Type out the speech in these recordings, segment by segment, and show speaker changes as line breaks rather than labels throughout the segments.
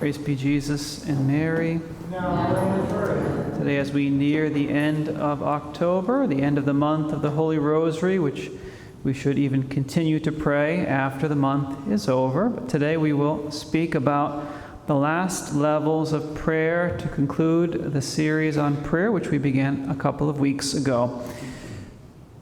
Praise be Jesus and Mary. Today, as we near the end of October, the end of the month of the Holy Rosary, which we should even continue to pray after the month is over. But today we will speak about the last levels of prayer to conclude the series on prayer, which we began a couple of weeks ago.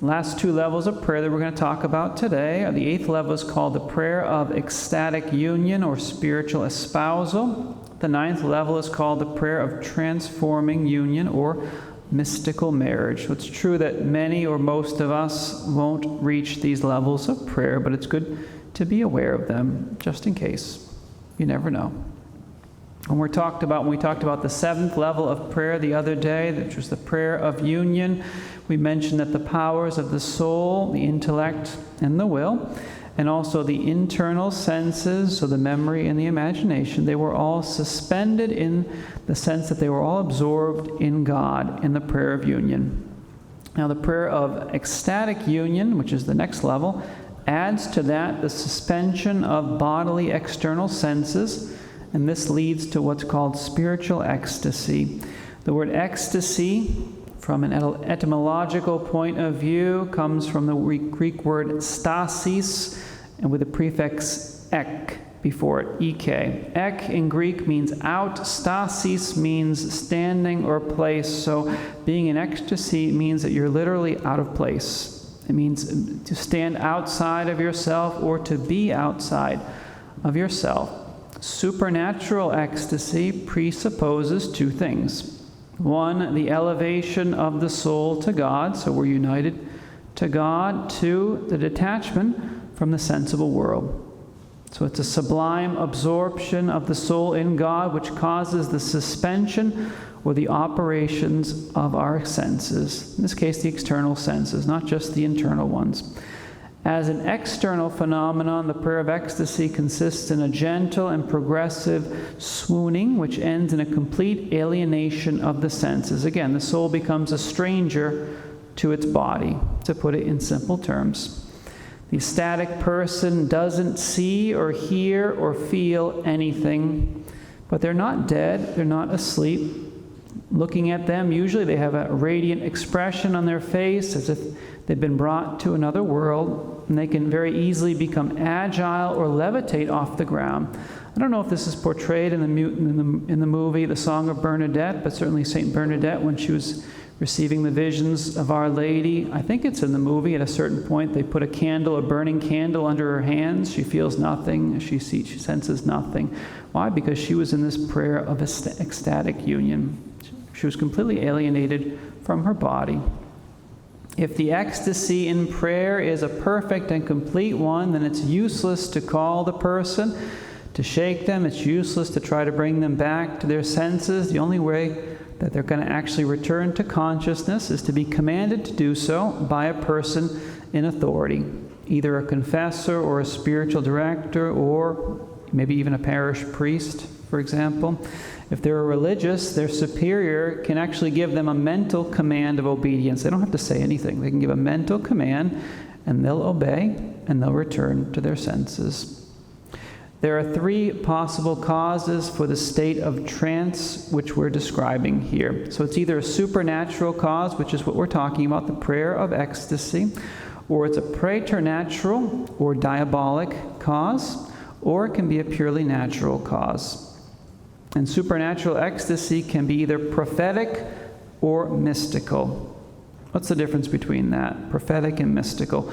Last two levels of prayer that we're going to talk about today. The eighth level is called the prayer of ecstatic union or spiritual espousal. The ninth level is called the prayer of transforming union or mystical marriage. So it's true that many or most of us won't reach these levels of prayer, but it's good to be aware of them just in case. You never know. When we talked about the seventh level of prayer the other day, which was the prayer of union, we mentioned that the powers of the soul, the intellect, and the will, and also the internal senses, so the memory and the imagination, they were all suspended in the sense that they were all absorbed in God in the prayer of union. Now, the prayer of ecstatic union, which is the next level, adds to that the suspension of bodily external senses, and this leads to what's called spiritual ecstasy. The word ecstasy, from an etymological point of view, comes from the Greek word stasis, and with the prefix ek before it, ek. Ek in Greek means out, stasis means standing or place. So being in ecstasy means that you're literally out of place. It means to stand outside of yourself or to be outside of yourself. Supernatural ecstasy presupposes two things. One, the elevation of the soul to God, so we're united to God. Two, the detachment from the sensible world. So it's a sublime absorption of the soul in God, which causes the suspension or the operations of our senses. In this case, the external senses, not just the internal ones. As an external phenomenon, the prayer of ecstasy consists in a gentle and progressive swooning, which ends in a complete alienation of the senses. Again, the soul becomes a stranger to its body, to put it in simple terms. The ecstatic person doesn't see or hear or feel anything, but they're not dead, they're not asleep. Looking at them, usually they have a radiant expression on their face as if they've been brought to another world, and they can very easily become agile or levitate off the ground. I don't know if this is portrayed in the movie The Song of Bernadette, but certainly St. Bernadette, when she was receiving the visions of Our Lady, I think it's in the movie, at a certain point they put a burning candle under her hands. She feels nothing, she senses nothing. Why? Because she was in this prayer of ecstatic union. She was completely alienated from her body. If the ecstasy in prayer is a perfect and complete one, then it's useless to call the person, to shake them. It's useless to try to bring them back to their senses. The only way that they're going to actually return to consciousness is to be commanded to do so by a person in authority, either a confessor or a spiritual director or maybe even a parish priest, for example. If they're religious, their superior can actually give them a mental command of obedience. They don't have to say anything. They can give a mental command, and they'll obey, and they'll return to their senses. There are three possible causes for the state of trance which we're describing here. So it's either a supernatural cause, which is what we're talking about, the prayer of ecstasy, or it's a preterantural or diabolic cause, or it can be a purely natural cause. And supernatural ecstasy can be either prophetic or mystical. What's the difference between that? Prophetic and mystical.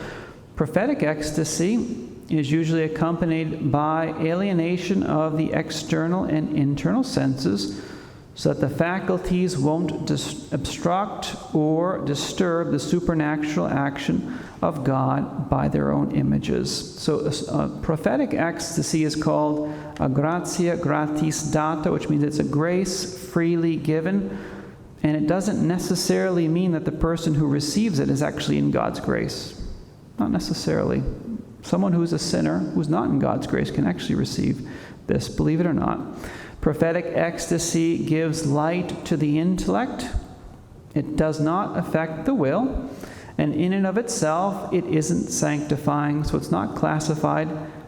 Prophetic ecstasy is usually accompanied by alienation of the external and internal senses so that the faculties won't obstruct or disturb the supernatural action of God by their own images. So prophetic ecstasy is called a gratia gratis data, which means it's a grace freely given, and it doesn't necessarily mean that the person who receives it is actually in God's grace. Not necessarily. Someone who's a sinner, who's not in God's grace, can actually receive this, believe it or not. Prophetic ecstasy gives light to the intellect. It does not affect the will. And in and of itself, it isn't sanctifying. So it's not classified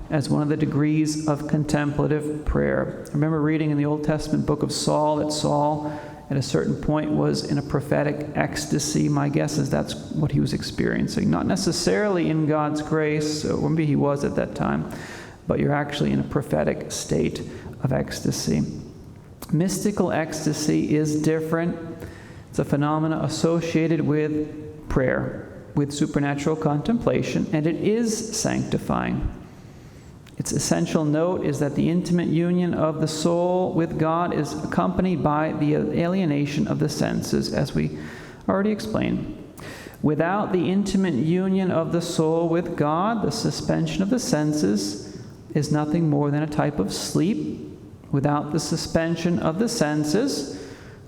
as one of the degrees of contemplative prayer. I remember reading in the Old Testament book of Saul that Saul, at a certain point, was in a prophetic ecstasy. My guess is that's what he was experiencing. Not necessarily in God's grace, or maybe he was at that time, but you're actually in a prophetic state of ecstasy. Mystical ecstasy is different. It's a phenomena associated with prayer, with supernatural contemplation, and it is sanctifying. Its essential note is that the intimate union of the soul with God is accompanied by the alienation of the senses, as we already explained. Without the intimate union of the soul with God, the suspension of the senses is nothing more than a type of sleep. Without the suspension of the senses,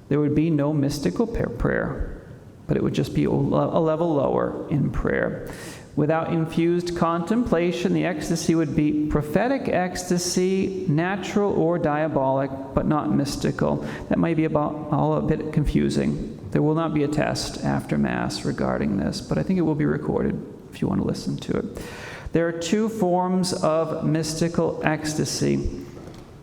there would be no mystical prayer, but it would just be a level lower in prayer. Without infused contemplation, the ecstasy would be prophetic ecstasy, natural or diabolic, but not mystical. That might be all a bit confusing. There will not be a test after Mass regarding this, but I think it will be recorded if you want to listen to it. There are two forms of mystical ecstasy.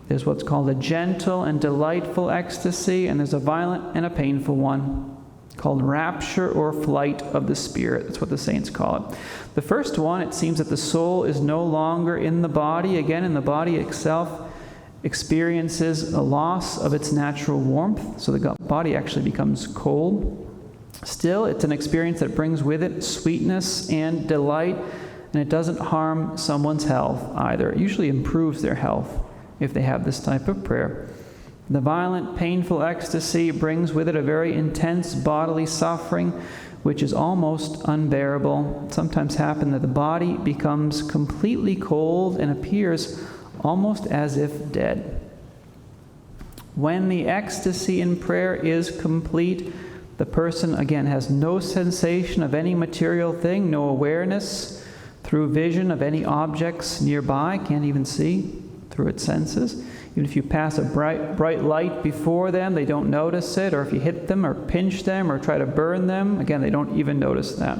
There's what's called a gentle and delightful ecstasy, and there's a violent and a painful one, called rapture or flight of the spirit. That's what the saints call it. The first one, it seems that the soul is no longer in the body. Again, in the body itself experiences a loss of its natural warmth, so the body actually becomes cold. Still, it's an experience that brings with it sweetness and delight, and it doesn't harm someone's health either. It usually improves their health if they have this type of prayer. The violent, painful ecstasy brings with it a very intense bodily suffering, which is almost unbearable. It sometimes happens that the body becomes completely cold and appears almost as if dead. When the ecstasy in prayer is complete, the person, again, has no sensation of any material thing, no awareness through vision of any objects nearby, can't even see through its senses. Even if you pass a bright light before them, they don't notice it, or if you hit them or pinch them or try to burn them, again, they don't even notice that.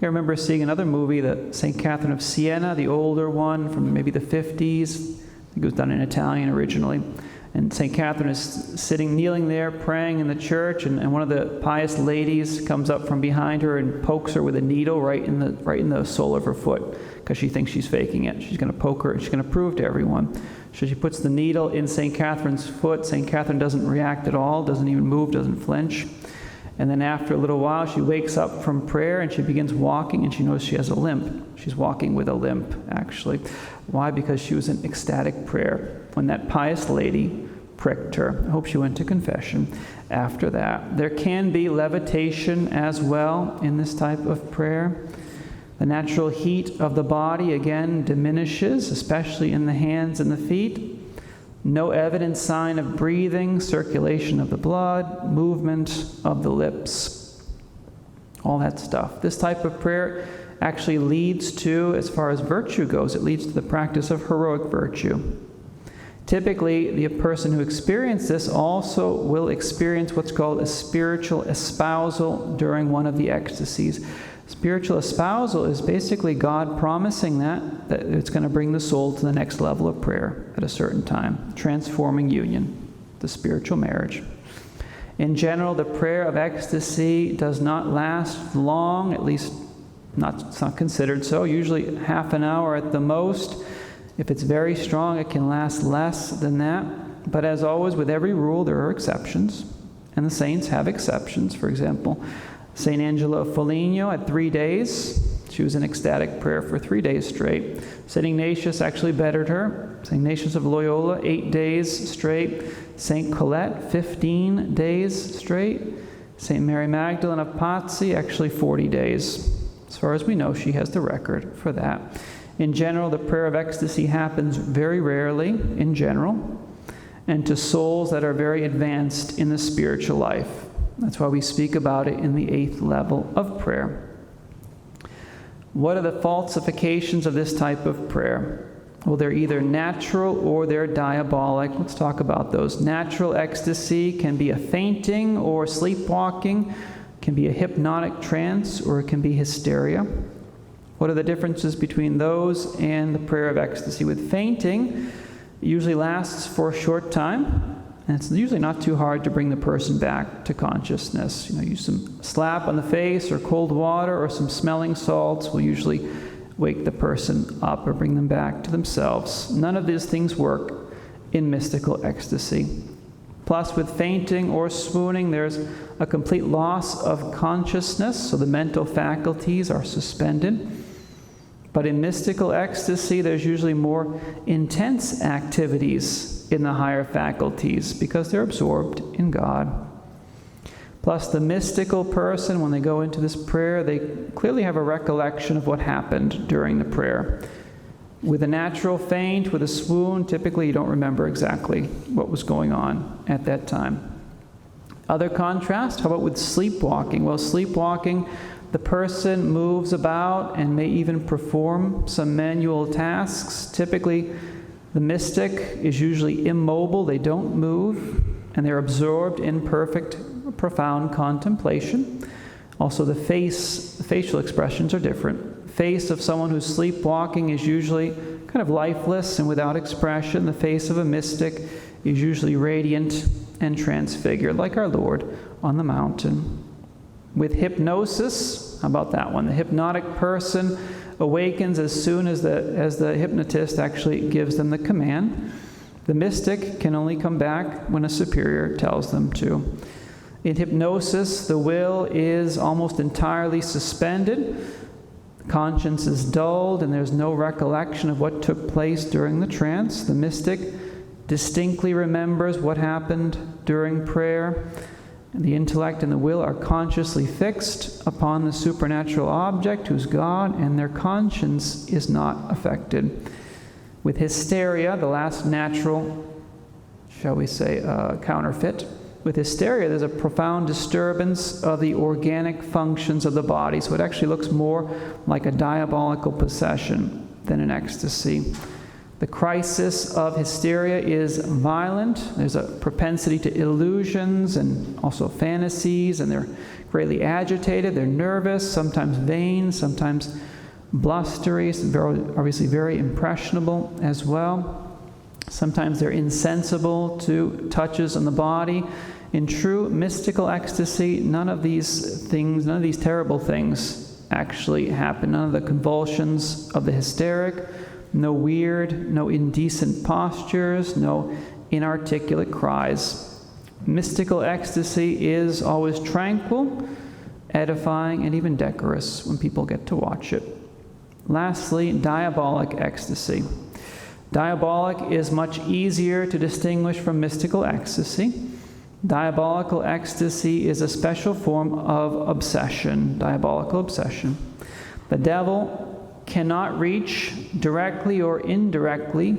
I remember seeing another movie, the St. Catherine of Siena, the older one from maybe the 50s. I think it was done in Italian originally. And St. Catherine is kneeling there, praying in the church, and one of the pious ladies comes up from behind her and pokes her with a needle right in the sole of her foot, because she thinks she's faking it. She's going to poke her, and she's going to prove to everyone. So she puts the needle in St. Catherine's foot. St. Catherine doesn't react at all, doesn't even move, doesn't flinch. And then after a little while, she wakes up from prayer, and she begins walking, and she knows she has a limp. She's walking with a limp, actually. Why? Because she was in ecstatic prayer when that pious lady pricked her. I hope she went to confession after that. There can be levitation as well in this type of prayer. The natural heat of the body, again, diminishes, especially in the hands and the feet. No evident sign of breathing, circulation of the blood, movement of the lips. All that stuff. This type of prayer actually leads to, as far as virtue goes, it leads to the practice of heroic virtue. Typically, the person who experiences this also will experience what's called a spiritual espousal during one of the ecstasies. Spiritual espousal is basically God promising that it's going to bring the soul to the next level of prayer at a certain time, transforming union, the spiritual marriage. In general, the prayer of ecstasy does not last long, at least it's not considered so, usually half an hour at the most. If it's very strong, it can last less than that. But as always, with every rule, there are exceptions, and the saints have exceptions. For example, St. Angela of Foligno at 3 days. She was in ecstatic prayer for 3 days straight. St. Ignatius actually bettered her. St. Ignatius of Loyola, 8 days straight. St. Colette, 15 days straight. St. Mary Magdalene of Pazzi, actually 40 days. As far as we know, she has the record for that. In general, the prayer of ecstasy happens very rarely, in general, and to souls that are very advanced in the spiritual life. That's why we speak about it in the 8th level of prayer. What are the falsifications of this type of prayer? Well, they're either natural or they're diabolic. Let's talk about those. Natural ecstasy can be a fainting or sleepwalking, can be a hypnotic trance, or it can be hysteria. What are the differences between those and the prayer of ecstasy? With fainting, it usually lasts for a short time, and it's usually not too hard to bring the person back to consciousness. Use some slap on the face or cold water or some smelling salts will usually wake the person up or bring them back to themselves. None of these things work in mystical ecstasy. Plus, with fainting or swooning, there's a complete loss of consciousness, so the mental faculties are suspended. But in mystical ecstasy, there's usually more intense activities in the higher faculties because they're absorbed in God. Plus, the mystical person, when they go into this prayer, they clearly have a recollection of what happened during the prayer. With a natural faint, with a swoon, typically you don't remember exactly what was going on at that time. Other contrast, how about with sleepwalking? Well, sleepwalking, the person moves about and may even perform some manual tasks. Typically, the mystic is usually immobile. They don't move, and they're absorbed in perfect, profound contemplation. Also, the facial expressions are different. Face of someone who's sleepwalking is usually kind of lifeless and without expression. The face of a mystic is usually radiant and transfigured, like our Lord on the mountain. With hypnosis, how about that one? The hypnotic person awakens as soon as the hypnotist actually gives them the command. The mystic can only come back when a superior tells them to. In hypnosis, the will is almost entirely suspended. Conscience is dulled, and there's no recollection of what took place during the trance. The mystic distinctly remembers what happened during prayer. The intellect and the will are consciously fixed upon the supernatural object, who's God, and their conscience is not affected. With hysteria, the last natural, shall we say, counterfeit, with hysteria, there's a profound disturbance of the organic functions of the body, so it actually looks more like a diabolical possession than an ecstasy. The crisis of hysteria is violent. There's a propensity to illusions and also fantasies, and they're greatly agitated. They're nervous, sometimes vain, sometimes blustery, obviously very impressionable as well. Sometimes they're insensible to touches on the body. In true mystical ecstasy, none of these terrible things actually happen. None of the convulsions of the hysteric, no weird, no indecent postures, no inarticulate cries. Mystical ecstasy is always tranquil, edifying, and even decorous when people get to watch it. Lastly, diabolic ecstasy. Diabolic is much easier to distinguish from mystical ecstasy. Diabolical ecstasy is a special form of obsession, diabolical obsession. The devil cannot reach directly or indirectly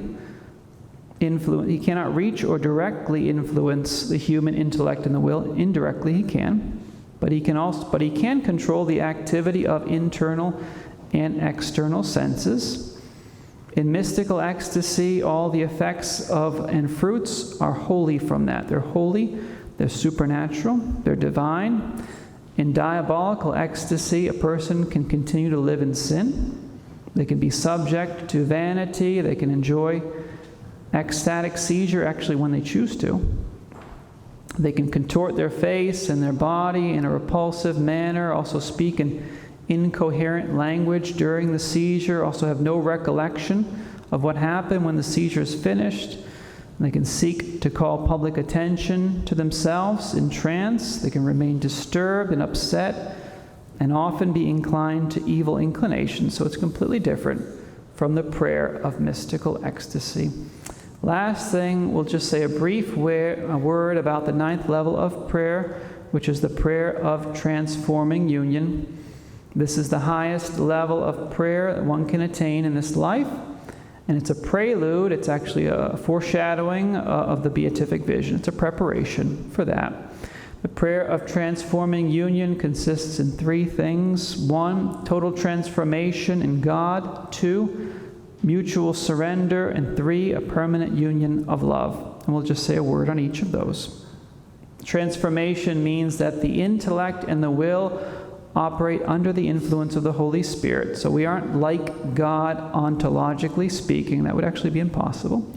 influence. He cannot reach or directly influence the human intellect and the will. Indirectly, he can, but he can control the activity of internal and external senses. In mystical ecstasy, all the effects of and fruits are wholly from that. They're holy, they're supernatural, they're divine. In diabolical ecstasy, a person can continue to live in sin. They can be subject to vanity. They can enjoy ecstatic seizure actually when they choose to. They can contort their face and their body in a repulsive manner, also speak in incoherent language during the seizure, also have no recollection of what happened when the seizure is finished. They can seek to call public attention to themselves in trance. They can remain disturbed and upset and often be inclined to evil inclinations. So it's completely different from the prayer of mystical ecstasy. Last thing, we'll just say a brief word about the 9th level of prayer, which is the prayer of transforming union. This is the highest level of prayer that one can attain in this life, and it's a prelude. It's actually a foreshadowing of the beatific vision. It's a preparation for that. The prayer of transforming union consists in 3 things. 1, total transformation in God. 2, mutual surrender. And 3, a permanent union of love. And we'll just say a word on each of those. Transformation means that the intellect and the will operate under the influence of the Holy Spirit. So we aren't like God ontologically speaking. That would actually be impossible.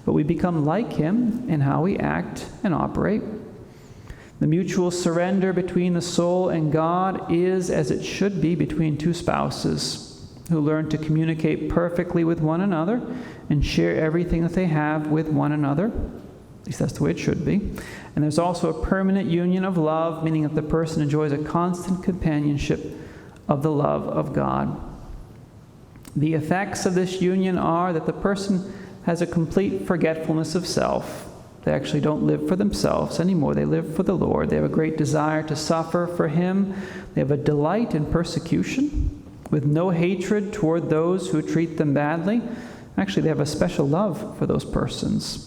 But we become like Him in how we act and operate. The mutual surrender between the soul and God is as it should be between two spouses who learn to communicate perfectly with one another and share everything that they have with one another. At least that's the way it should be. And there's also a permanent union of love, meaning that the person enjoys a constant companionship of the love of God. The effects of this union are that the person has a complete forgetfulness of self. They actually don't live for themselves anymore. They live for the Lord. They have a great desire to suffer for Him. They have a delight in persecution, with no hatred toward those who treat them badly. Actually, they have a special love for those persons.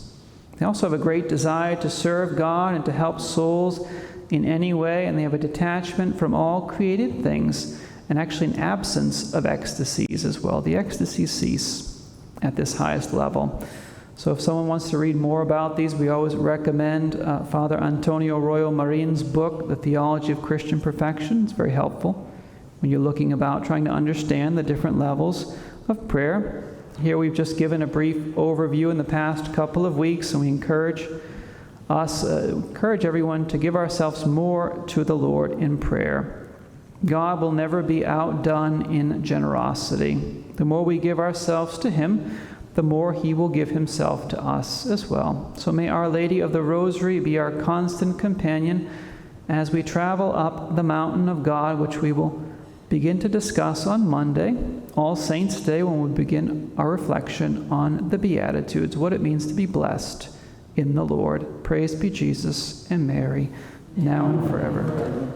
They also have a great desire to serve God and to help souls in any way, and they have a detachment from all created things, and actually an absence of ecstasies as well. The ecstasies cease at this highest level. So if someone wants to read more about these, we always recommend Father Antonio Royal Marin's book, The Theology of Christian Perfection. It's very helpful when you're looking about trying to understand the different levels of prayer. Here we've just given a brief overview in the past couple of weeks, and we encourage everyone to give ourselves more to the Lord in prayer. God will never be outdone in generosity. The more we give ourselves to Him, the more He will give Himself to us as well. So may Our Lady of the Rosary be our constant companion as we travel up the mountain of God, which we will begin to discuss on Monday, All Saints' Day, when we begin our reflection on the Beatitudes, what it means to be blessed in the Lord. Praise be Jesus and Mary, now and forever.